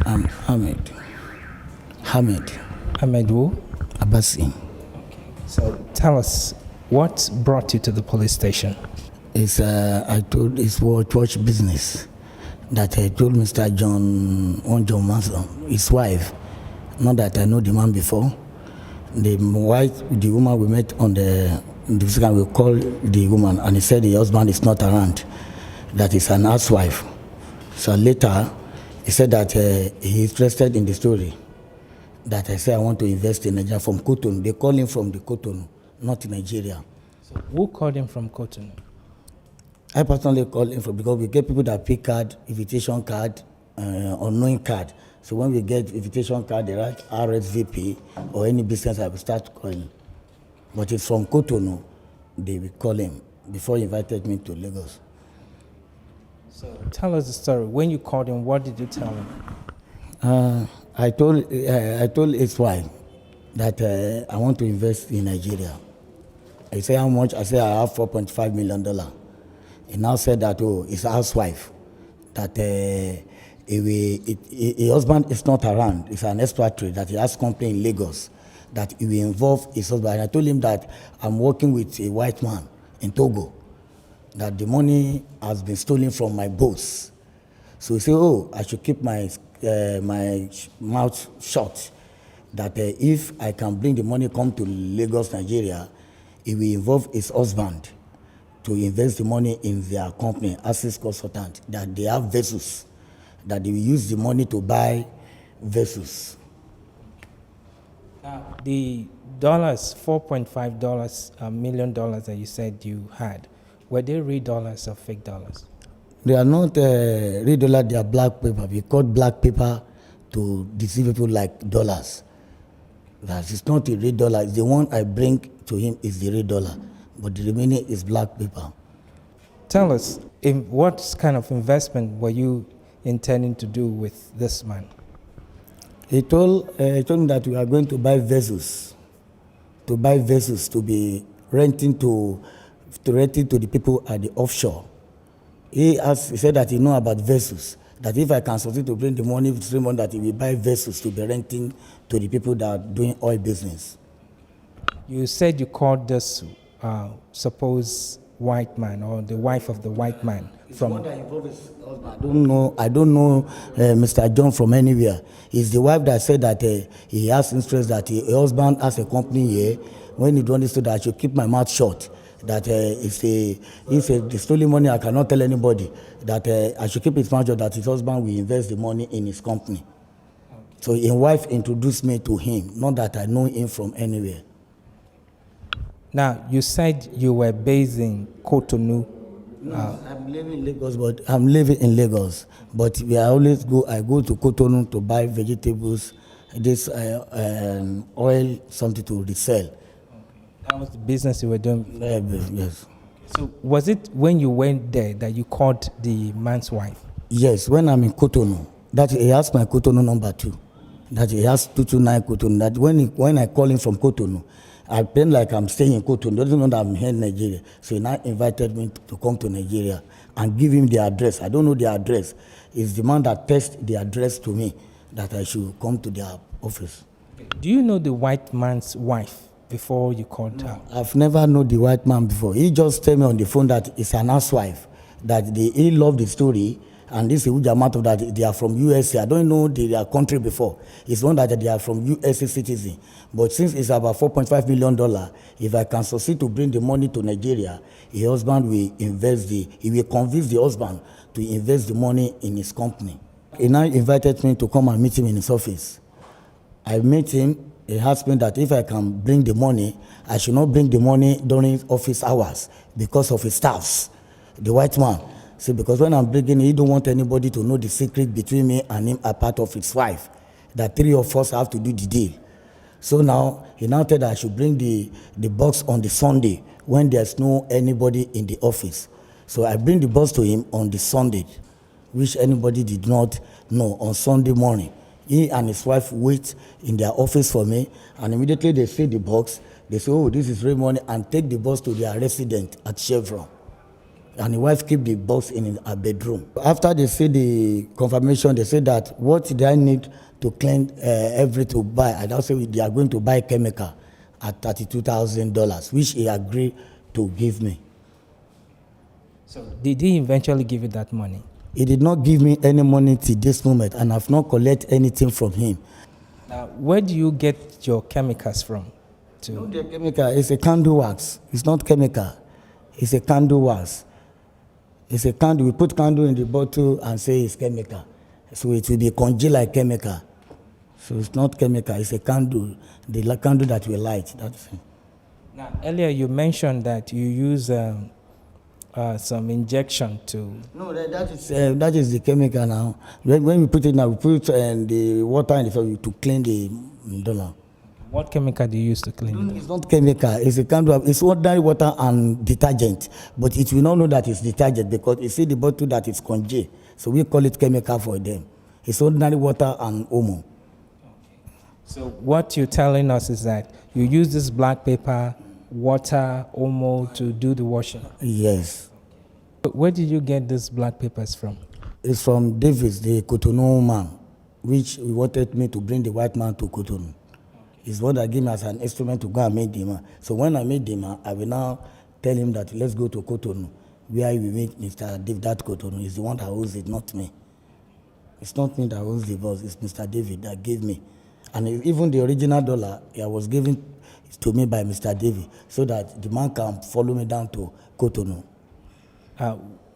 I'm Hamid. Hamid Ahmed who? Abbasi. So tell us, what brought you to the police station? It's watch business that I told Mr. John Manson, his wife, not that I know the man before. The woman we met on the physical, we called the woman and he said the husband is not around, that is an housewife. So later, he said that he's interested in the story. That I said I want to invest in Nigeria from Cotonou. They call him from the Cotonou, not Nigeria. So who called him from Cotonou? I personally call him because we get people that pick card, invitation card, unknowing card. So when we get invitation card, they write RSVP or any business, I will start calling. But it's from Cotonou, they will call him before he invited me to Lagos. So tell us the story. When you called him, what did you tell him? I told his wife that I want to invest in Nigeria. I said how much? I said I have $4.5 million. He now said that his housewife, that his husband is not around. It's an expatriate that he has company in Lagos. That he will involve his husband. And I told him that I'm working with a white man in Togo. That the money has been stolen from my boss. So he said, I should keep my mouth shut. That if I can bring the money come to Lagos, Nigeria, he will involve his husband to invest the money in their company, Access Consultant, that they have vessels, that they will use the money to buy vessels. The $4.5 million that you said you had, were they real dollars or fake dollars? They are not real dollars, they are black paper. We call black paper to deceive people like dollars. That is not a real dollar. The one I bring to him is the real dollar, but the remaining is black paper. Tell us, what kind of investment were you intending to do with this man? He told me that we are going to buy vessels, to be renting to the people at the offshore. He said that he know about vessels, that if I can succeed to bring the money, that he will buy vessels to be renting to the people that are doing oil business. You said you called this supposed white man or the wife of the white man from. One that involved his husband. I don't know Mr. John from anywhere. It's the wife that said that he has interest, that her husband has a company here. When he understood that I should keep my mouth shut, that if the stolen money, I cannot tell anybody, that I should keep his mouth shut, that his husband will invest the money in his company. Okay. So his wife introduced me to him, not that I know him from anywhere. Now, you said you were based in Cotonou. No, I'm living in Lagos. But I go to Cotonou to buy vegetables, this oil, something to resell. Okay. That was the business you were doing? Yes. So was it when you went there that you called the man's wife? Yes, when I'm in Cotonou. That he has my Cotonou number too. That he has 229 Cotonou. That when I call him from Cotonou, I pretend like I'm staying in Cotonou. He doesn't know that I'm here in Nigeria. So he now invited me to come to Nigeria and give him the address. I don't know the address. It's the man that texted the address to me that I should come to their office. Do you know the white man's wife before you called her? I've never known the white man before. He just told me on the phone that it's an housewife, that he loved the story, and this is a huge amount of that they are from USA. I don't know their country before. It's one that they are from USA citizen. But since it's about $4.5 million, if I can succeed to bring the money to Nigeria, his husband will he will convince the husband to invest the money in his company. He now invited me to come and meet him in his office. I met him. He asked me that if I can bring the money, I should not bring the money during office hours because of his staffs, the white man. See, because when I'm bringing it, he don't want anybody to know the secret between me and him apart of his wife, that three of us have to do the deal. So now, he now said that I should bring the box on the Sunday when there's no anybody in the office. So I bring the box to him on the Sunday, which anybody did not know, on Sunday morning. He and his wife wait in their office for me, and immediately they see the box. They say, this is real money, and take the box to their resident at Chevron. and the wife keep the box in her bedroom. After they see the confirmation, they say that what do I need to clean every to buy? And also they are going to buy chemical at $32,000, which he agreed to give me. So did he eventually give you that money? He did not give me any money till this moment, and I've not collected anything from him. Now, where do you get your chemicals from? No, the chemical is a candle wax. It's not chemical. It's a candle wax. It's a candle. We put candle in the bottle and say it's chemical. So it will be congealed like chemical. So it's not chemical. It's a candle. The candle that we light. That's it. Now, earlier you mentioned that you use some injection to... No, that is the chemical now. When we put it now, we put the water in the to clean the dollar. What chemical do you use to clean it? It's not chemical. It's a kind of, it's ordinary water and detergent. But it will not know that it's detergent because you see the bottle that is congealed. So we call it chemical for them. It's ordinary water and omo. So what you're telling us is that you use this black paper, water, omo to do the washing? Yes. Where did you get these black papers from? It's from Davis, the Cotonou man, which he wanted me to bring the white man to Cotonou. It's what I gave me as an instrument to go and meet the man. So when I meet the man, I will now tell him that let's go to Cotonou, where we meet Mr. David. That Cotonou is the one that owns it, not me. It's not me that owns the boss, it's Mr. David that gave me. And even the original dollar, it was given to me by Mr. David, so that the man can follow me down to Cotonou.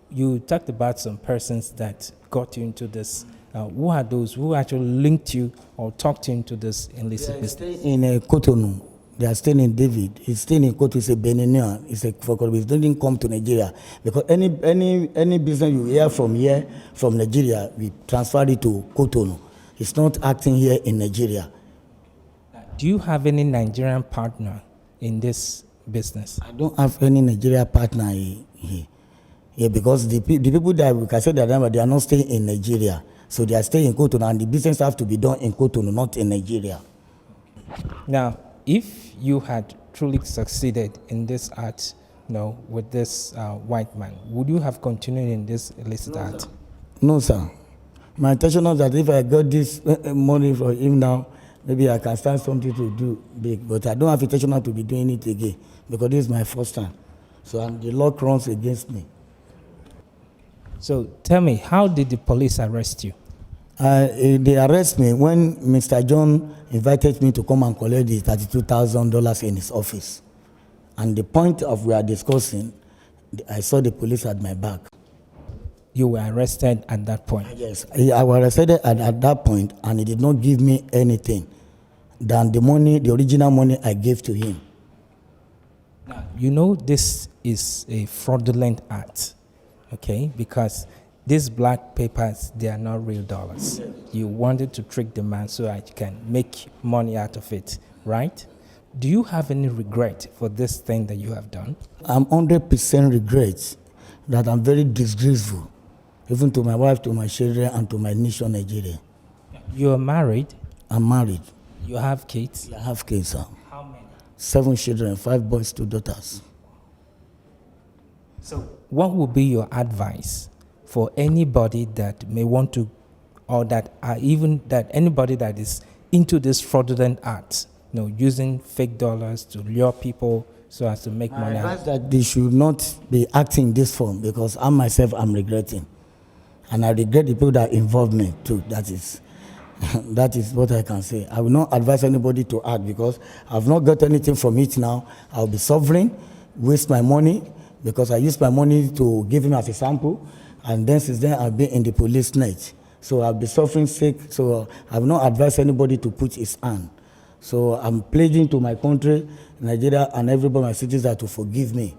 You talked about some persons that got you into this. Who are those who actually linked you or talked you into this illicit business? In Cotonou. They are staying in David. He's staying in Cotonou. It's a Beninian. It's a for He didn't come to Nigeria because any business you hear from here from Nigeria, we transfer it to Cotonou. It's not acting here in Nigeria. Do you have any Nigerian partner in this business? I don't have any Nigerian partner here. Yeah, because the people that we can say that they are not staying in Nigeria. So they are staying in Cotonou, and the business have to be done in Cotonou, not in Nigeria. Now, if you had truly succeeded in this art, with this white man, would you have continued in this illicit art? No, sir. My intention was that if I got this money from him now, maybe I can start something to do big. But I don't have intention to be doing it again because this is my first time. So the law runs against me. So tell me, how did the police arrest you? They arrest me when Mr. John invited me to come and collect the $32,000 in his office. And the point of we are discussing, I saw the police at my back. You were arrested at that point? Yes, I was arrested at that point, and he did not give me anything than the money, the original money I gave to him. Now, this is a fraudulent act, okay? Because these black papers, they are not real dollars. You wanted to trick the man so that you can make money out of it, right? Do you have any regret for this thing that you have done? I'm 100% regret that I'm very disgraceful, even to my wife, to my children, and to my nation, Nigeria. You are married? I'm married. You have kids? I have kids, sir. How many? 7 children, 5 boys, 2 daughters. So what would be your advice for anybody that may want to, or that anybody that is into this fraudulent art, using fake dollars to lure people so as to make money out? Advice that they should not be acting in this form, because I myself am regretting. And I regret the people that involved me too. That is what I can say. I will not advise anybody to act because I've not got anything from it now. I'll be suffering, waste my money, because I used my money to give him as a sample. And then since then, I've been in the police net. So I'll be suffering sick. So I will not advise anybody to put his hand. So I'm pledging to my country, Nigeria, and everybody, my citizens, to forgive me.